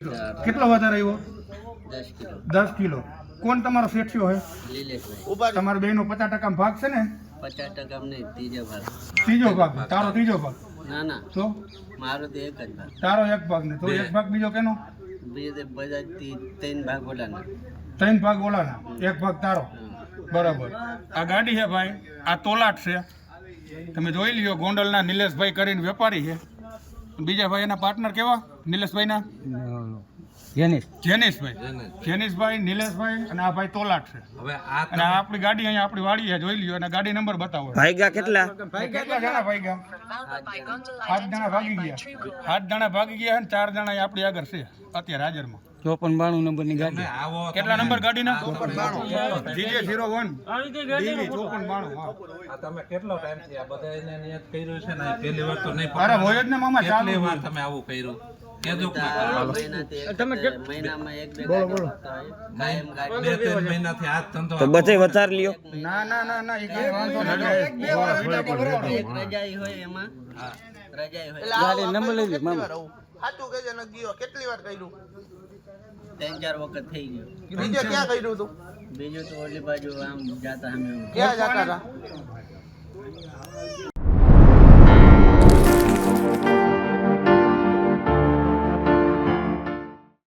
કેટલો વધારે આવ્યો? 10 કિલો 10 કિલો. કોણ તમારો શેઠિયો હે? લીલેશભાઈ તમારા બેનો 50% ભાગ છે ને? 50% નહીં, ત્રીજો ભાગ. ત્રીજો ભાગ. તારો ત્રીજો ભાગ? ના ના, તો મારો તો એક જ ભાગ. તારો એક ભાગ ને તો એક ભાગ બીજો કેનો? બીજે બધાથી 3 ભાગ ઓલાના. 3 ભાગ ઓલાના, એક ભાગ તારો. બરાબર. આ ગાડી છે ભાઈ, આ તોલાટ છે. તમે જોઈ લ્યો, ગોંડલના નિલેશભાઈ કરીને વેપારી છે. બીજા ભાઈ એના પાર્ટનર કેવા? નિલેશભાઈના જેનિશભાઈ, નિલેશભાઈ અને આ ભાઈ તોલાટ છે. અને આ આપણી ગાડી અહીંયા આપણી વાડી છે, જોઈ લ્યો. અને ગાડી નંબર બતાવો. ભાગ્યા કેટલા? કેટલા જણા ભાગ્યા? 7 જણા ભાગી ગયા. 7 જણા ભાગી ગયા અને 4 જણા અહીં આપણી આગળ છે અત્યારે હાજરમાં. 5492 નંબરની ગાડી. કેટલા નંબર ગાડીના? GJ01 DV 5492. તમે કેટલો ટાઈમ થી આ બધાને નિયત કર્યું છે ને પહેલી વાર તો નહીં અરે હોય જ ને મામા, ચાલુ કેટલી વાર તમે આવું કર્યું કેજો તમે મહિનામાં એક બે કાયમ ગાડી 2-3 મહિનાથી આ ધંધો તો બધે વધારે લ્યો. ના ના ના ના, એ કઈ વાંધો નથી. એક રજાઈ હોય એમાં રજાઈ હોય ગાડી નંબર લઈ લે મામા. સાચું કહેજે ને ગયો કેટલી વાર કર્યું? 3-4 વખત થઈ ગયો. બીજે ક્યાં કર્યું તું? બીજું તો ઓલી બાજુ આમ જાતા અમે ક્યાં જતા હતા?